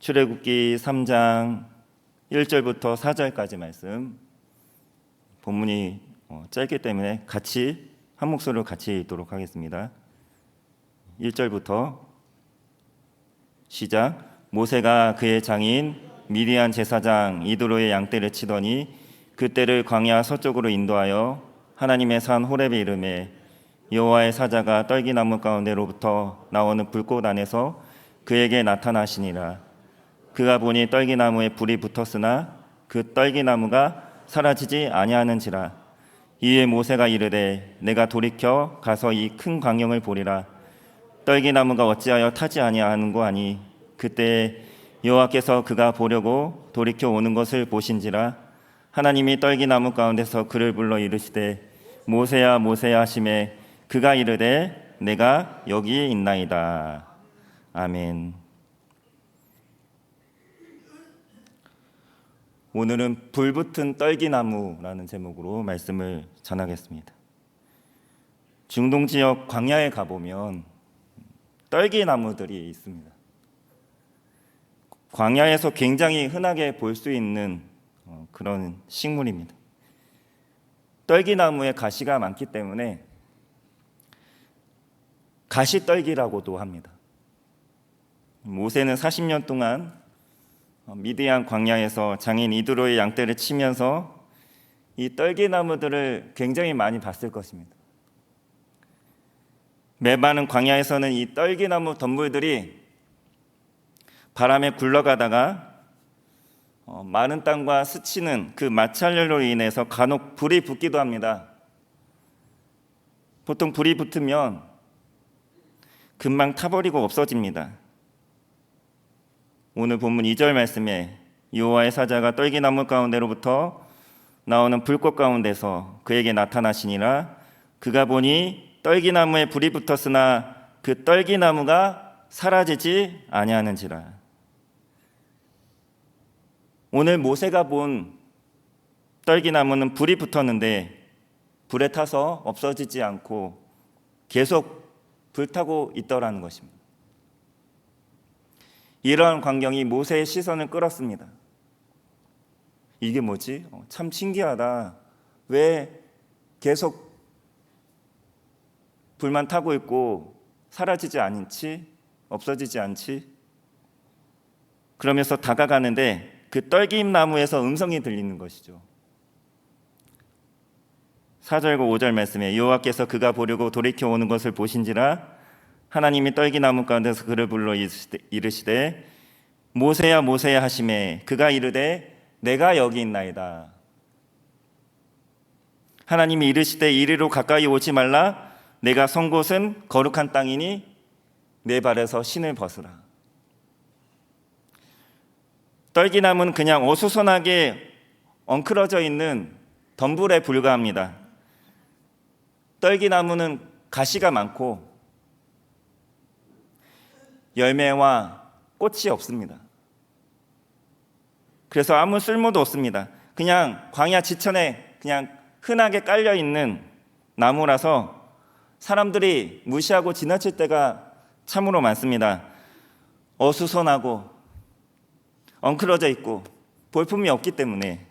출애굽기 3장 1절부터 4절까지 말씀. 본문이 짧기 때문에 같이 한 목소리로 같이 읽도록 하겠습니다. 1절부터 시작. 모세가 그의 장인 미디안 제사장 이드로의 양떼를 치더니 그 떼를 광야 서쪽으로 인도하여 하나님의 산 호렙에 이르매 여호와의 사자가 떨기나무 가운데로부터 나오는 불꽃 안에서 그에게 나타나시니라. 그가 보니 떨기나무에 불이 붙었으나 그 떨기나무가 사라지지 아니하는지라. 이에 모세가 이르되 내가 돌이켜 가서 이 큰 광경을 보리라. 떨기나무가 어찌하여 타지 아니하는고 하니 그때 여호와께서 그가 보려고 돌이켜 오는 것을 보신지라. 하나님이 떨기나무 가운데서 그를 불러 이르시되 모세야 모세야 하시매 그가 이르되 내가 여기 있나이다. 아멘. 오늘은 불붙은 떨기나무라는 제목으로 말씀을 전하겠습니다. 중동 지역 광야에 가보면 떨기나무들이 있습니다. 광야에서 굉장히 흔하게 볼 수 있는 그런 식물입니다. 떨기나무에 가시가 많기 때문에 가시떨기라고도 합니다. 모세는 40년 동안 미디안 광야에서 장인 이드로의 양떼를 치면서 이 떨기나무들을 굉장히 많이 봤을 것입니다. 메마른 광야에서는 이 떨기나무 덤불들이 바람에 굴러가다가 마른 땅과 스치는 그 마찰열로 인해서 간혹 불이 붙기도 합니다. 보통 불이 붙으면 금방 타버리고 없어집니다. 오늘 본문 2절 말씀에 여호와의 사자가 떨기나무 가운데로부터 나오는 불꽃 가운데서 그에게 나타나시니라. 그가 보니 떨기나무에 불이 붙었으나 그 떨기나무가 사라지지 아니하는지라. 오늘 모세가 본 떨기나무는 불이 붙었는데 불에 타서 없어지지 않고 계속 불타고 있더라는 것입니다. 이러한 광경이 모세의 시선을 끌었습니다. 이게 뭐지? 참 신기하다. 왜 계속 불만 타고 있고 사라지지 않지? 없어지지 않지? 그러면서 다가가는데 그 떨기나무에서 음성이 들리는 것이죠. 4절과 5절 말씀에 여호와께서 그가 보려고 돌이켜 오는 것을 보신지라. 하나님이 떨기나무 가운데서 그를 불러 이르시되 모세야 모세야 하시매 그가 이르되 내가 여기 있나이다. 하나님이 이르시되 이리로 가까이 오지 말라. 내가 선 곳은 거룩한 땅이니 내 발에서 신을 벗으라. 떨기나무는 그냥 어수선하게 엉클어져 있는 덤불에 불과합니다. 떨기나무는 가시가 많고 열매와 꽃이 없습니다. 그래서 아무 쓸모도 없습니다. 그냥 광야 지천에 그냥 흔하게 깔려 있는 나무라서 사람들이 무시하고 지나칠 때가 참으로 많습니다. 어수선하고 엉클어져 있고 볼품이 없기 때문에,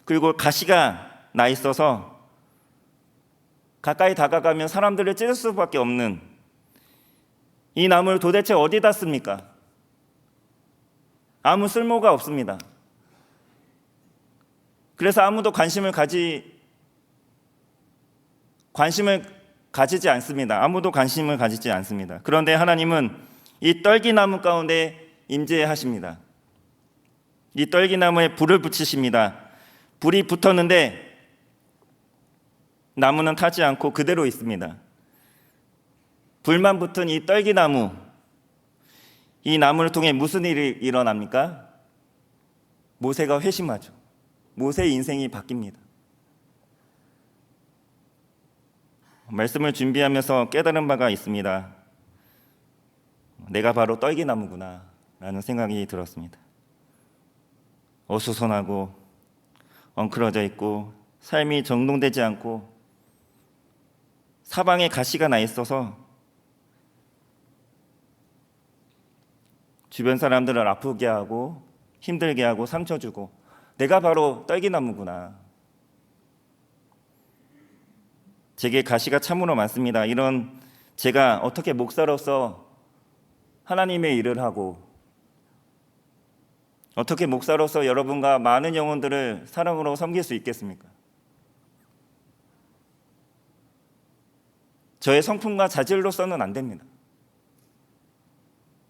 그리고 가시가 나 있어서 가까이 다가가면 사람들을 찌를 수밖에 없는 이 나무를 도대체 어디다 씁니까? 아무 쓸모가 없습니다. 그래서 아무도 관심을 가지지 않습니다. 아무도 관심을 가지지 않습니다. 그런데 하나님은 이 떨기나무 가운데 임재하십니다. 이 떨기나무에 불을 붙이십니다. 불이 붙었는데 나무는 타지 않고 그대로 있습니다. 불만 붙은 이 떨기나무, 이 나무를 통해 무슨 일이 일어납니까? 모세가 회심하죠. 모세의 인생이 바뀝니다. 말씀을 준비하면서 깨달은 바가 있습니다. 내가 바로 떨기나무구나 라는 생각이 들었습니다. 어수선하고 엉클어져 있고 삶이 정돈되지 않고 사방에 가시가 나 있어서 주변 사람들을 아프게 하고 힘들게 하고 상처 주고, 내가 바로 떨기나무구나. 제게 가시가 참으로 많습니다. 이런 제가 어떻게 목사로서 하나님의 일을 하고, 어떻게 목사로서 여러분과 많은 영혼들을 사랑으로 섬길 수 있겠습니까? 저의 성품과 자질로서는 안 됩니다.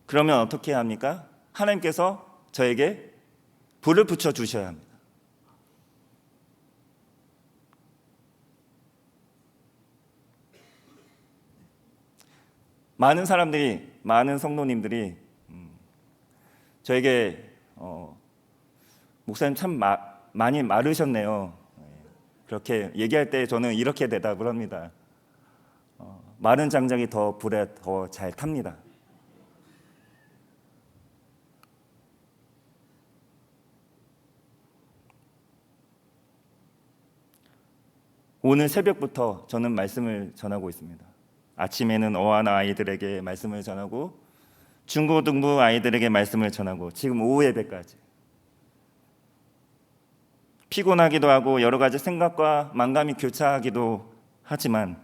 그러면 어떻게 해야 합니까? 하나님께서 저에게 불을 붙여 주셔야 합니다. 많은 사람들이, 많은 성도님들이 저에게 목사님 참 많이 마르셨네요. 그렇게 얘기할 때 저는 이렇게 대답을 합니다. 마른 장작이 더 불에 더 잘 탑니다. 오늘 새벽부터 저는 말씀을 전하고 있습니다. 아침에는 어하나 아이들에게 말씀을 전하고, 중고등부 아이들에게 말씀을 전하고, 지금 오후 예배까지 피곤하기도 하고 여러 가지 생각과 만감이 교차하기도 하지만,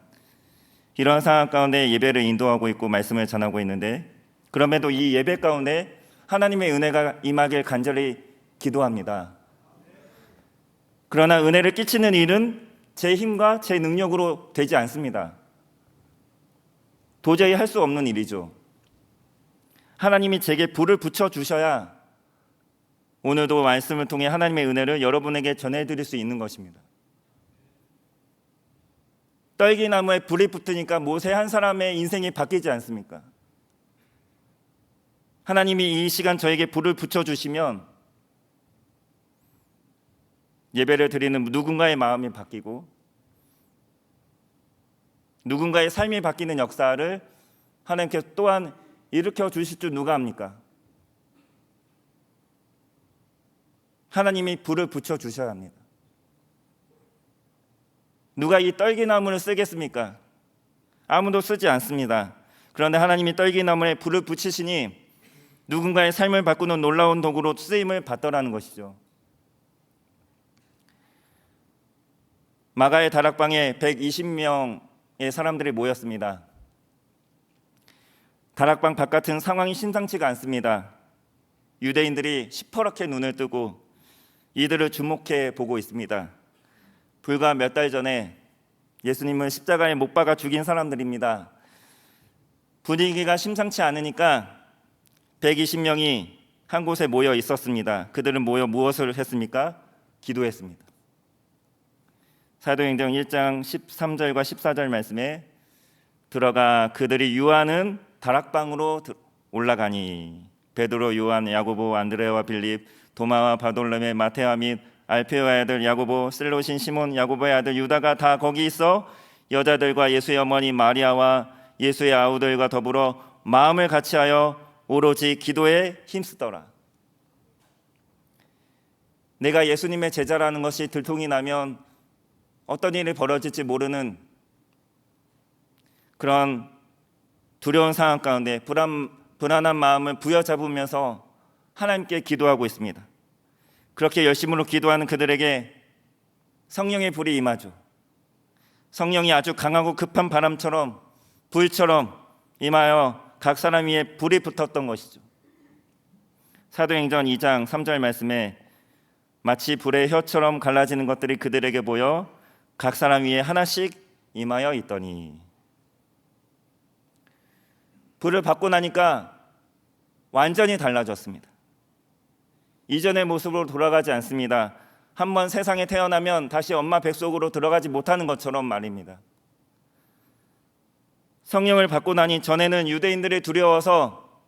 이런 상황 가운데 예배를 인도하고 있고 말씀을 전하고 있는데, 그럼에도 이 예배 가운데 하나님의 은혜가 임하길 간절히 기도합니다. 그러나 은혜를 끼치는 일은 제 힘과 제 능력으로 되지 않습니다. 도저히 할 수 없는 일이죠. 하나님이 제게 불을 붙여 주셔야 오늘도 말씀을 통해 하나님의 은혜를 여러분에게 전해드릴 수 있는 것입니다. 떨기나무에 불이 붙으니까 모세 한 사람의 인생이 바뀌지 않습니까? 하나님이 이 시간 저에게 불을 붙여주시면 예배를 드리는 누군가의 마음이 바뀌고 누군가의 삶이 바뀌는 역사를 하나님께서 또한 일으켜 주실 줄 누가 합니까? 하나님이 불을 붙여주셔야 합니다. 누가 이 떨기나무를 쓰겠습니까? 아무도 쓰지 않습니다. 그런데 하나님이 떨기나무에 불을 붙이시니 누군가의 삶을 바꾸는 놀라운 도구로 쓰임을 받더라는 것이죠. 마가의 다락방에 120명의 사람들이 모였습니다. 다락방 바깥은 상황이 심상치가 않습니다. 유대인들이 시퍼렇게 눈을 뜨고 이들을 주목해 보고 있습니다. 불과 몇 달 전에 예수님을 십자가에 못 박아 죽인 사람들입니다. 분위기가 심상치 않으니까 120명이 한 곳에 모여 있었습니다. 그들은 모여 무엇을 했습니까? 기도했습니다. 사도행전 1장 13절과 14절 말씀에 들어가 그들이 유하는 다락방으로 올라가니 베드로, 요한, 야고보, 안드레와 빌립, 도마와 바돌로메, 마테아 및 알페오의 아들 야고보, 셀롯인 시몬, 야고보의 아들 유다가 다 거기 있어 여자들과 예수의 어머니 마리아와 예수의 아우들과 더불어 마음을 같이하여 오로지 기도에 힘쓰더라. 내가 예수님의 제자라는 것이 들통이 나면 어떤 일이 벌어질지 모르는 그런 두려운 상황 가운데 불안한 마음을 부여잡으면서 하나님께 기도하고 있습니다. 그렇게 열심으로 기도하는 그들에게 성령의 불이 임하죠. 성령이 아주 강하고 급한 바람처럼 불처럼 임하여 각 사람 위에 불이 붙었던 것이죠. 사도행전 2장 3절 말씀에 마치 불의 혀처럼 갈라지는 것들이 그들에게 보여 각 사람 위에 하나씩 임하여 있더니, 불을 받고 나니까 완전히 달라졌습니다. 이전의 모습으로 돌아가지 않습니다. 한번 세상에 태어나면 다시 엄마 뱃속으로 들어가지 못하는 것처럼 말입니다. 성령을 받고 나니 전에는 유대인들이 두려워서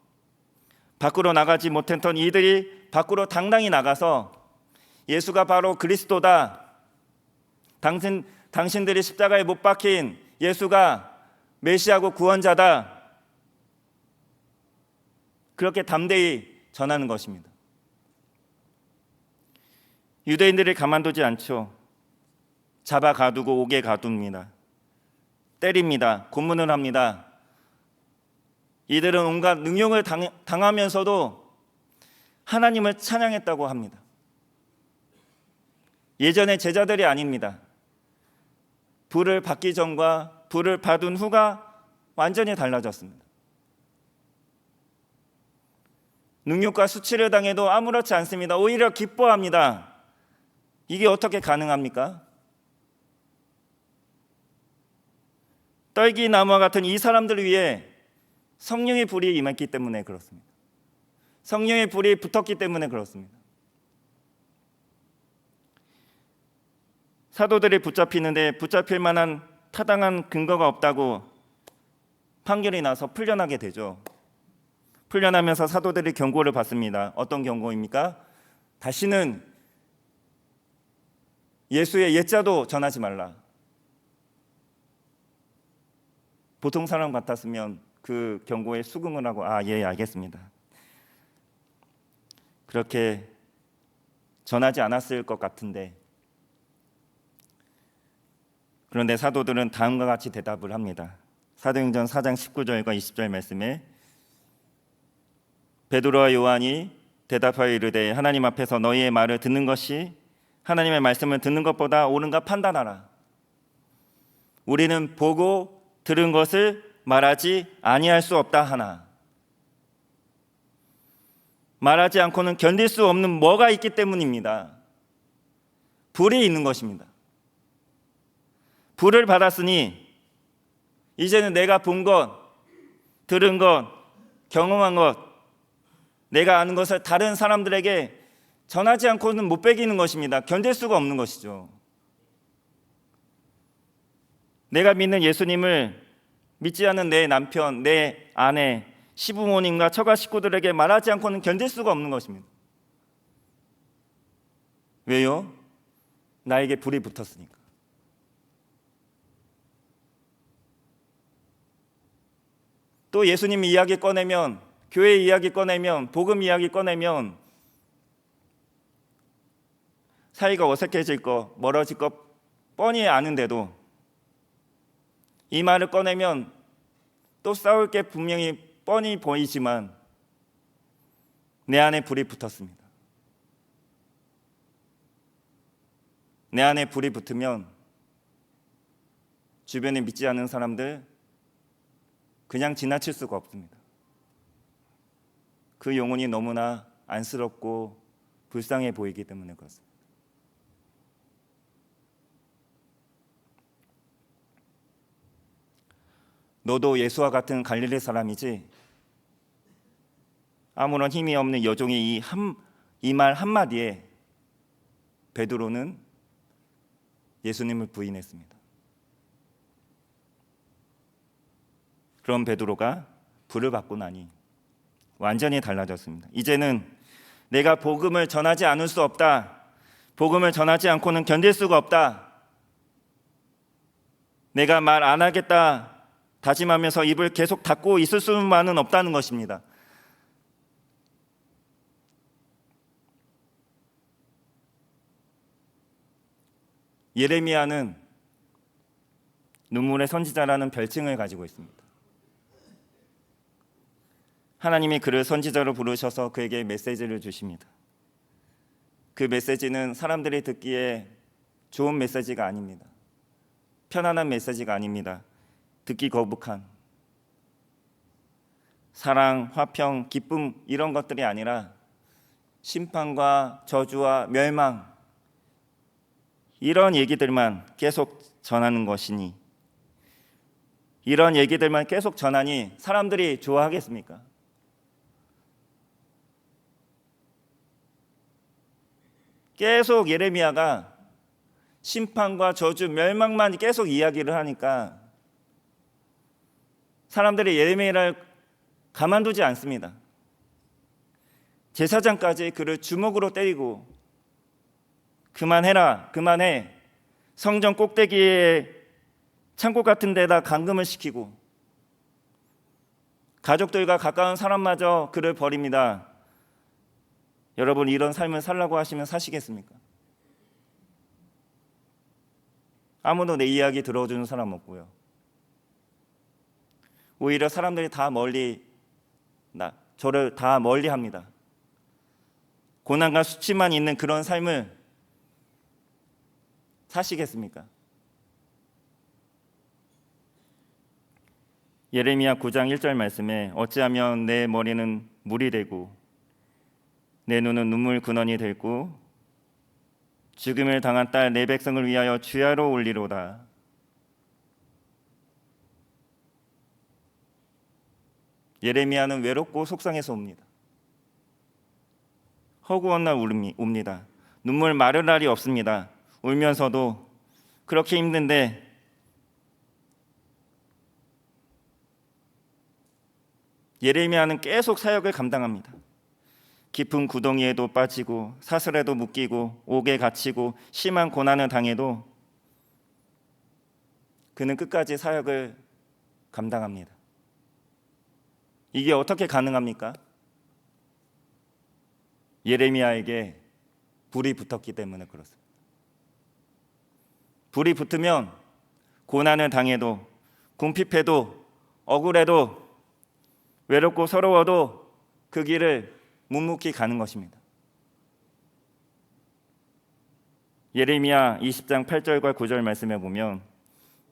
밖으로 나가지 못했던 이들이 밖으로 당당히 나가서 예수가 바로 그리스도다, 당신들이 십자가에 못 박힌 예수가 메시아고 구원자다, 그렇게 담대히 전하는 것입니다. 유대인들이 가만두지 않죠. 잡아 가두고 옥에 가둡니다. 때립니다. 고문을 합니다. 이들은 온갖 능욕을 당하면서도 하나님을 찬양했다고 합니다. 예전의 제자들이 아닙니다. 불을 받기 전과 불을 받은 후가 완전히 달라졌습니다. 능욕과 수치를 당해도 아무렇지 않습니다. 오히려 기뻐합니다. 이게 어떻게 가능합니까? 떨기나무와 같은 이 사람들을 위해 성령의 불이 임했기 때문에 그렇습니다. 성령의 불이 붙었기 때문에 그렇습니다. 사도들이 붙잡히는데 붙잡힐 만한 타당한 근거가 없다고 판결이 나서 풀려나게 되죠. 풀려나면서 사도들이 경고를 받습니다. 어떤 경고입니까? 다시는 예수의 옛자도 전하지 말라. 보통 사람 같았으면 그 경고에 수긍을 하고 예, 알겠습니다. 그렇게 전하지 않았을 것 같은데, 그런데 사도들은 다음과 같이 대답을 합니다. 사도행전 4장 19절과 20절 말씀에 베드로와 요한이 대답하여 이르되 하나님 앞에서 너희의 말을 듣는 것이 하나님의 말씀을 듣는 것보다 옳은가 판단하라. 우리는 보고 들은 것을 말하지 아니할 수 없다 하나. 말하지 않고는 견딜 수 없는 뭐가 있기 때문입니다. 불이 있는 것입니다. 불을 받았으니 이제는 내가 본 것, 들은 것, 경험한 것, 내가 아는 것을 다른 사람들에게 전하지 않고는 못 배기는 것입니다. 견딜 수가 없는 것이죠. 내가 믿는 예수님을 믿지 않는 내 남편, 내 아내, 시부모님과 처가 식구들에게 말하지 않고는 견딜 수가 없는 것입니다. 왜요? 나에게 불이 붙었으니까. 또 예수님 이야기 꺼내면, 교회 이야기 꺼내면, 복음 이야기 꺼내면 사이가 어색해질 거, 멀어질 거 뻔히 아는데도 이 말을 꺼내면 또 싸울 게 분명히 뻔히 보이지만 내 안에 불이 붙었습니다. 내 안에 불이 붙으면 주변에 믿지 않는 사람들 그냥 지나칠 수가 없습니다. 그 영혼이 너무나 안쓰럽고 불쌍해 보이기 때문에 그렇습니다. 너도 예수와 같은 갈릴리 사람이지? 아무런 힘이 없는 여종의 이 말 한마디에 베드로는 예수님을 부인했습니다. 그럼 베드로가 불을 받고 나니 완전히 달라졌습니다. 이제는 내가 복음을 전하지 않을 수 없다. 복음을 전하지 않고는 견딜 수가 없다. 내가 말 안 하겠다 다짐하면서 입을 계속 닫고 있을 수만은 없다는 것입니다. 예레미야는 눈물의 선지자라는 별칭을 가지고 있습니다. 하나님이 그를 선지자로 부르셔서 그에게 메시지를 주십니다. 그 메시지는 사람들이 듣기에 좋은 메시지가 아닙니다. 편안한 메시지가 아닙니다. 듣기 거북한 사랑, 화평, 기쁨 이런 것들이 아니라 심판과 저주와 멸망 이런 얘기들만 계속 전하는 것이니, 이런 얘기들만 계속 전하니 사람들이 좋아하겠습니까? 계속 예레미야가 심판과 저주, 멸망만 계속 이야기를 하니까 사람들이 예레미야를 가만두지 않습니다. 제사장까지 그를 주먹으로 때리고 그만해라, 그만해, 성전 꼭대기에 창고 같은 데다 감금을 시키고 가족들과 가까운 사람마저 그를 버립니다. 여러분, 이런 삶을 살라고 하시면 사시겠습니까? 아무도 내 이야기 들어주는 사람 없고요. 오히려 사람들이 다 저를 다 멀리 합니다. 고난과 수치만 있는 그런 삶을 사시겠습니까? 예레미야 9장 1절 말씀에 어찌하면 내 머리는 물이 되고 내 눈은 눈물 근원이 되고 죽음을 당한 딸 내 백성을 위하여 주야로 올리로다. 예레미야는 외롭고 속상해서 옵니다. 허구한 날 옵니다. 눈물 마를 날이 없습니다. 울면서도 그렇게 힘든데 예레미야는 계속 사역을 감당합니다. 깊은 구덩이에도 빠지고 사슬에도 묶이고 옥에 갇히고 심한 고난을 당해도 그는 끝까지 사역을 감당합니다. 이게 어떻게 가능합니까? 예레미야에게 불이 붙었기 때문에 그렇습니다. 불이 붙으면 고난을 당해도 궁핍해도 억울해도 외롭고 서러워도 그 길을 묵묵히 가는 것입니다. 예레미야 20장 8절과 9절 말씀에 보면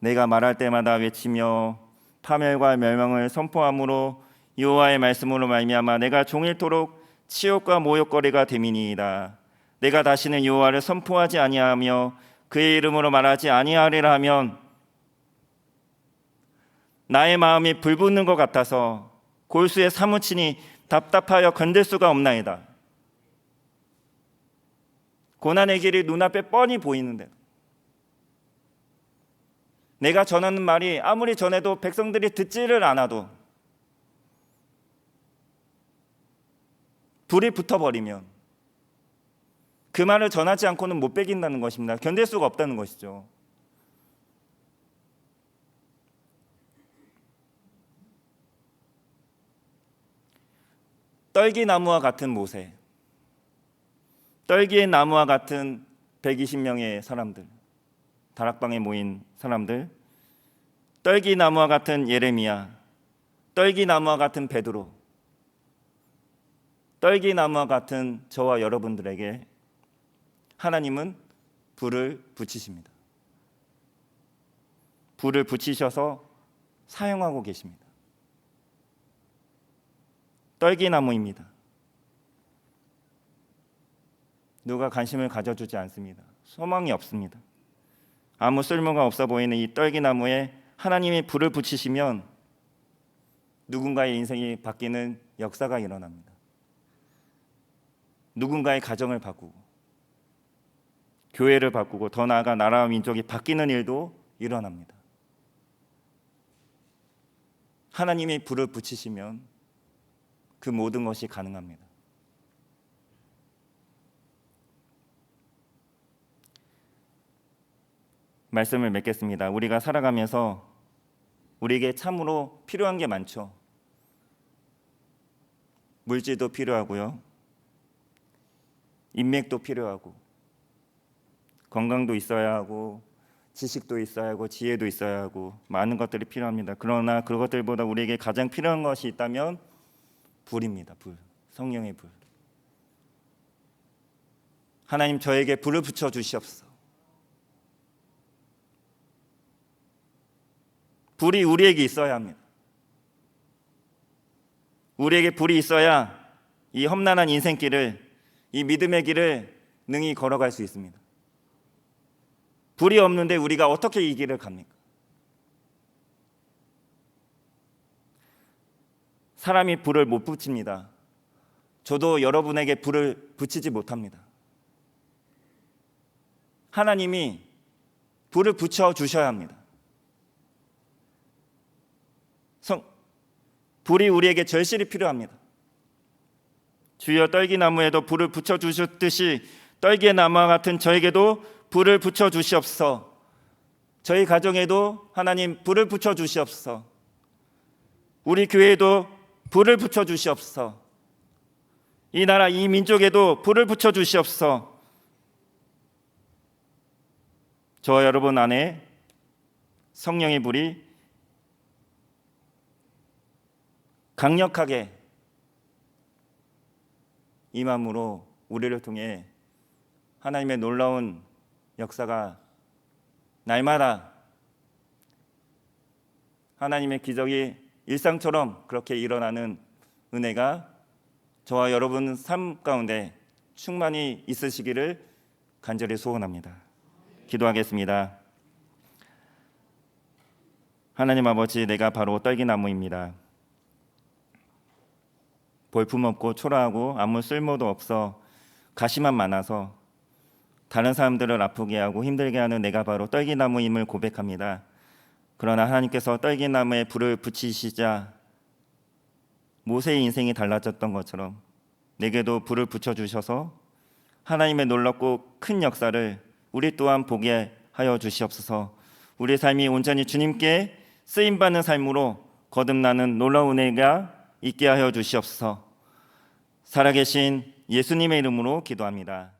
내가 말할 때마다 외치며 파멸과 멸망을 선포함으로 여호와의 말씀으로 말미암아 내가 종일토록 치욕과 모욕거리가 됨이니이다. 내가 다시는 여호와를 선포하지 아니하며 그의 이름으로 말하지 아니하리라 하면 나의 마음이 불붙는 것 같아서 골수에 사무치니 답답하여 건들 수가 없나이다. 고난의 길이 눈앞에 뻔히 보이는데 내가 전하는 말이 아무리 전해도 백성들이 듣지를 않아도 불이 붙어버리면 그 말을 전하지 않고는 못 베긴다는 것입니다. 견딜 수가 없다는 것이죠. 떨기나무와 같은 모세, 떨기의 나무와 같은 120명의 사람들, 다락방에 모인 사람들, 떨기나무와 같은 예레미야, 떨기나무와 같은 베드로, 떨기나무와 같은 저와 여러분들에게 하나님은 불을 붙이십니다. 불을 붙이셔서 사용하고 계십니다. 떨기나무입니다. 누가 관심을 가져주지 않습니다. 소망이 없습니다. 아무 쓸모가 없어 보이는 이 떨기나무에 하나님이 불을 붙이시면 누군가의 인생이 바뀌는 역사가 일어납니다. 누군가의 가정을 바꾸고 교회를 바꾸고 더 나아가 나라와 민족이 바뀌는 일도 일어납니다. 하나님이 불을 붙이시면 그 모든 것이 가능합니다. 말씀을 맺겠습니다. 우리가 살아가면서 우리에게 참으로 필요한 게 많죠. 물질도 필요하고요. 인맥도 필요하고 건강도 있어야 하고 지식도 있어야 하고 지혜도 있어야 하고 많은 것들이 필요합니다. 그러나 그것들보다 우리에게 가장 필요한 것이 있다면 불입니다. 불. 성령의 불. 하나님 저에게 불을 붙여 주시옵소서. 불이 우리에게 있어야 합니다. 우리에게 불이 있어야 이 험난한 인생길을, 이 믿음의 길을 능히 걸어갈 수 있습니다. 불이 없는데 우리가 어떻게 이 길을 갑니까? 사람이 불을 못 붙입니다. 저도 여러분에게 불을 붙이지 못합니다. 하나님이 불을 붙여 주셔야 합니다. 불이 우리에게 절실히 필요합니다. 주여 떨기나무에도 불을 붙여 주셨듯이 떨기의 나무와 같은 저에게도 불을 붙여 주시옵소서. 저희 가정에도 하나님 불을 붙여 주시옵소서. 우리 교회에도 불을 붙여 주시옵소서. 이 나라 이 민족에도 불을 붙여 주시옵소서. 저와 여러분 안에 성령의 불이 강력하게 임함으로 우리를 통해 하나님의 놀라운 역사가 날마다 하나님의 기적이 일상처럼 그렇게 일어나는 은혜가 저와 여러분 삶 가운데 충만히 있으시기를 간절히 소원합니다. 기도하겠습니다. 하나님 아버지, 내가 바로 떨기나무입니다. 볼품없고 초라하고 아무 쓸모도 없어 가시만 많아서 다른 사람들을 아프게 하고 힘들게 하는 내가 바로 떨기나무임을 고백합니다. 그러나 하나님께서 떨기나무에 불을 붙이시자 모세의 인생이 달라졌던 것처럼 내게도 불을 붙여주셔서 하나님의 놀랍고 큰 역사를 우리 또한 보게 하여 주시옵소서. 우리 삶이 온전히 주님께 쓰임받는 삶으로 거듭나는 놀라운 은혜가 있게 하여 주시옵소서. 살아계신 예수님의 이름으로 기도합니다.